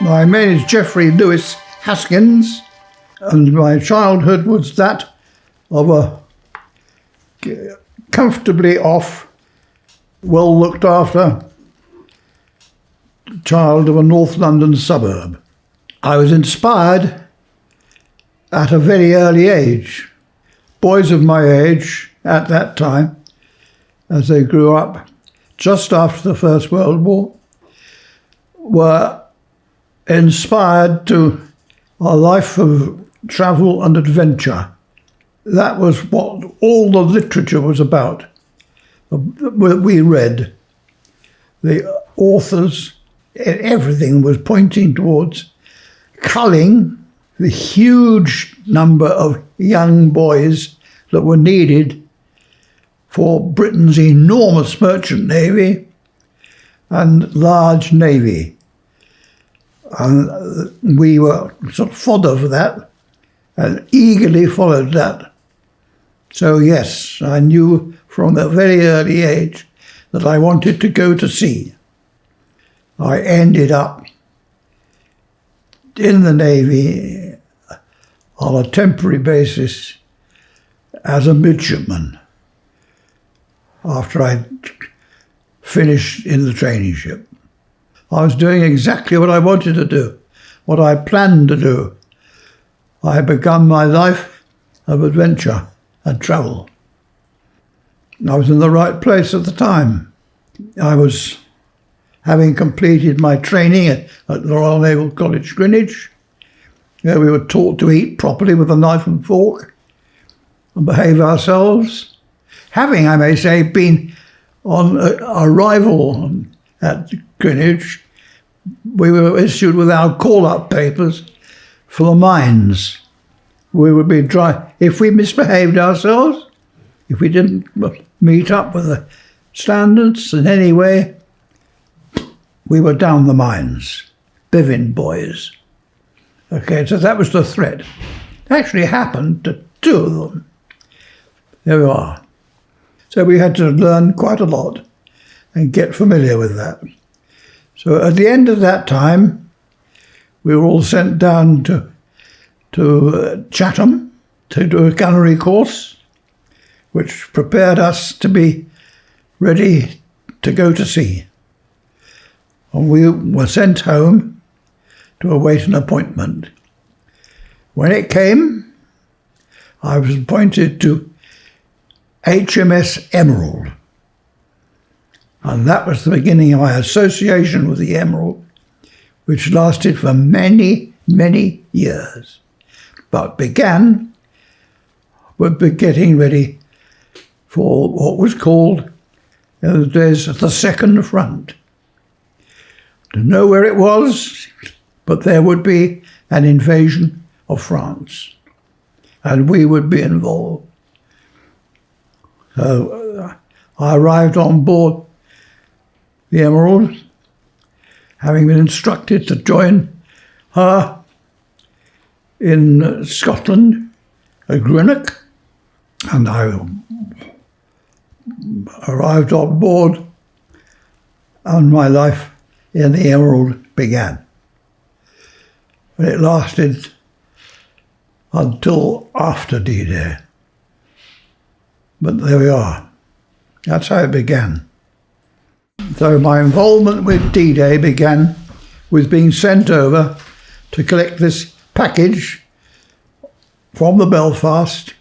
My name is Geoffrey Lewis Haskins, and my childhood was that of a comfortably off, well looked after child of a North London suburb. I was inspired at a very early age. Boys of my age at that time, as they grew up just after the First World War, were inspired to a life of travel and adventure. That was what all the literature was about. We read. The authors, everything was pointing towards culling the huge number of young boys that were needed for Britain's enormous merchant navy and large navy. And we were sort of fodder for that and eagerly followed that. So yes, I knew from a very early age that I wanted to go to sea. I ended up in the Navy on a temporary basis as a midshipman after I'd finished in the training ship. I was doing exactly what I wanted to do, what I planned to do. I had begun my life of adventure and travel. I was in the right place at the time. I was having completed my training at the Royal Naval College, Greenwich, where we were taught to eat properly with a knife and fork and behave ourselves. Having, I may say, been on arrival at Greenwich, we were issued with our call-up papers for the mines. We would be dry if we misbehaved ourselves, if we didn't meet up with the standards in any way. We were down the mines, Bivin boys. Okay, so that was the threat. It actually happened to two of them. There we are. So we had to learn quite a lot and get familiar with that. So at the end of that time, we were all sent down to Chatham to do a gunnery course, which prepared us to be ready to go to sea. And we were sent home to await an appointment. When it came, I was appointed to HMS Emerald. And that was the beginning of my association with the Emerald, which lasted for many, many years, but began with getting ready for what was called in those days the Second Front. To know where it was, but there would be an invasion of France, and we would be involved. So I arrived on board the Emerald, having been instructed to join her in Scotland at Greenock, and I arrived on board, and my life in the Emerald began. And it lasted until after D-Day. But there we are. That's how it began. So my involvement with D-Day began with being sent over to collect this package from the Belfast.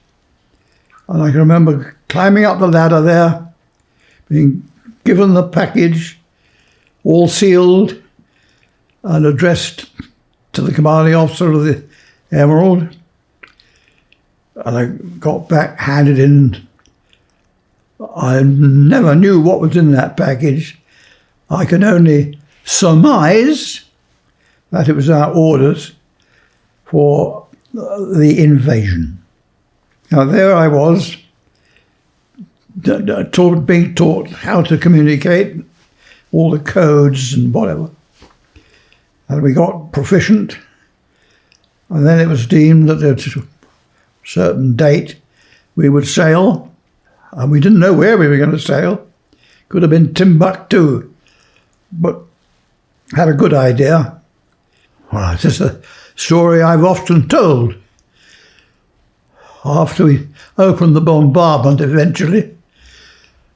And I can remember climbing up the ladder there, being given the package, all sealed and addressed to the commanding officer of the Emerald. And I got back, handed in. I never knew what was in that package. I could only surmise that it was our orders for the invasion. Now there I was, being taught how to communicate, all the codes and whatever. And we got proficient, and then it was deemed that at a certain date we would sail, and we didn't know where we were going to sail. Could have been Timbuktu, but had a good idea. Well, this is a story I've often told. After we opened the bombardment eventually,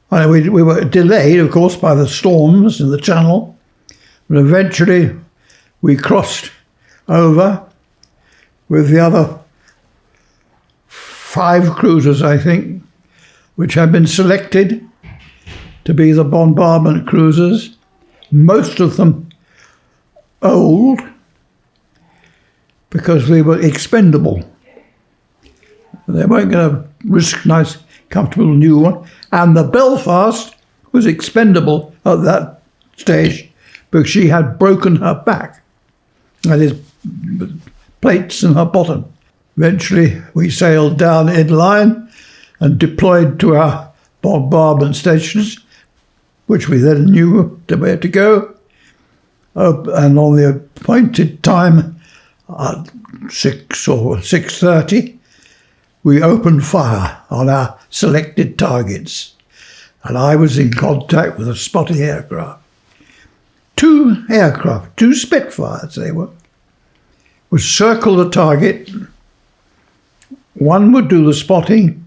and we were delayed, of course, by the storms in the channel, but eventually we crossed over with the other 5 cruisers, I think, which had been selected to be the bombardment cruisers, most of them old, because they were expendable. They weren't going to risk nice, comfortable new one. And the Belfast was expendable at that stage because she had broken her back. That is, plates in her bottom. Eventually, we sailed down inline and deployed to our bombardment stations, which we then knew where to go. And on the appointed time, at 6 or 6:30, we opened fire on our selected targets. And I was in contact with a spotting aircraft. 2 aircraft, 2 Spitfires they were, would circle the target. One would do the spotting,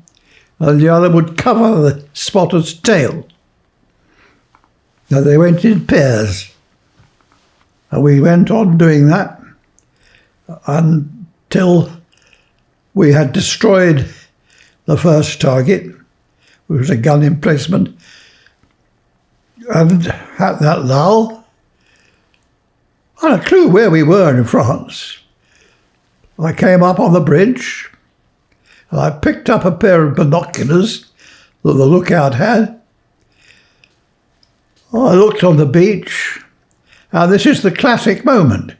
and the other would cover the spotter's tail. Now they went in pairs. And we went on doing that until we had destroyed the first target, which was a gun emplacement. And at that lull, I had a clue where we were in France. I came up on the bridge, and I picked up a pair of binoculars that the lookout had. I looked on the beach. Now, this is the classic moment.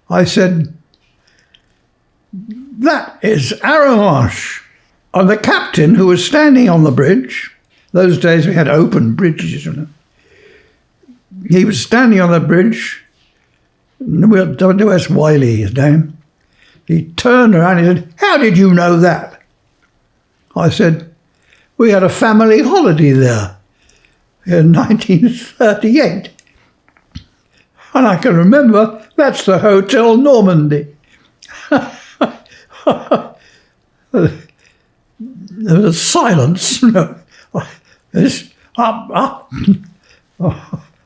I said, "That is Arromarsh." And the captain, who was standing on the bridge, those days we had open bridges, you know. He was standing on the bridge, W.S. Wiley, his name. He turned around and he said, "How did you know that?" I said, "We had a family holiday there in 1938. And I can remember, that's the Hotel Normandy." There was silence.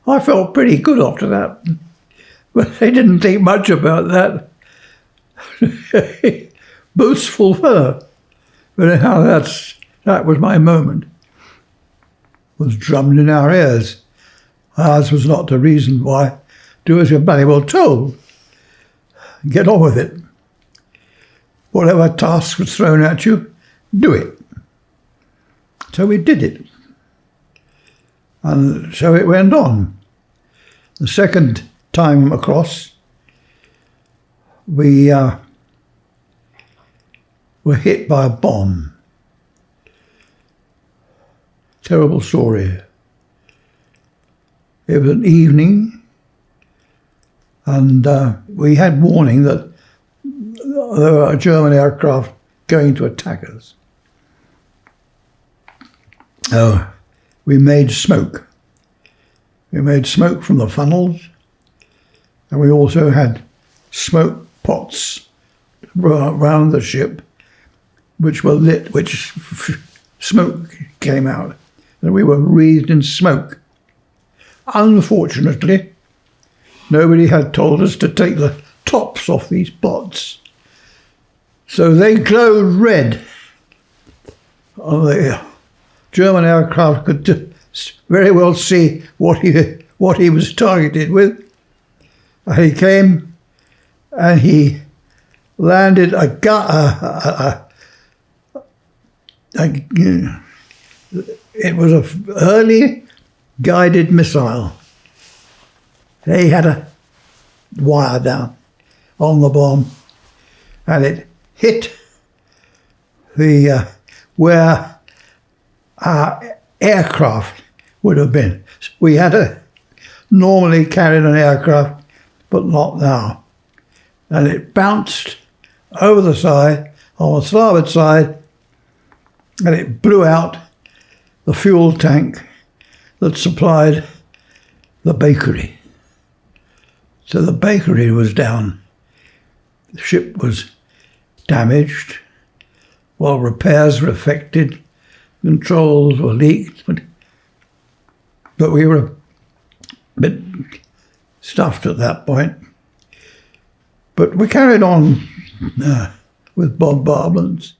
I felt pretty good after that. But they didn't think much about that. Boastful fellow. But anyhow, that was my moment. It was drummed in our ears. Ours was not the reason why. Do as you're bloody well told. Get on with it. Whatever task was thrown at you, do it. So we did it. And so it went on. The second time across, we were hit by a bomb. Terrible story. It was an evening, and we had warning that there were a German aircraft going to attack us. Oh, we made smoke. We made smoke from the funnels, and we also had smoke pots around the ship, which were lit, which smoke came out, and we were wreathed in smoke. Unfortunately, nobody had told us to take the tops off these pots, so they glowed red. The German aircraft could very well see what he was targeted with. He came and he landed it was an early guided missile. They had a wire down on the bomb, and it hit the where our aircraft would have been. We had normally carried an aircraft, but not now. And it bounced over the side, on the starboard side, and it blew out the fuel tank that supplied the bakery. So the bakery was down. The ship was damaged, while repairs were affected, controls were leaked, but we were a bit stuffed at that point. But we carried on with bombardments.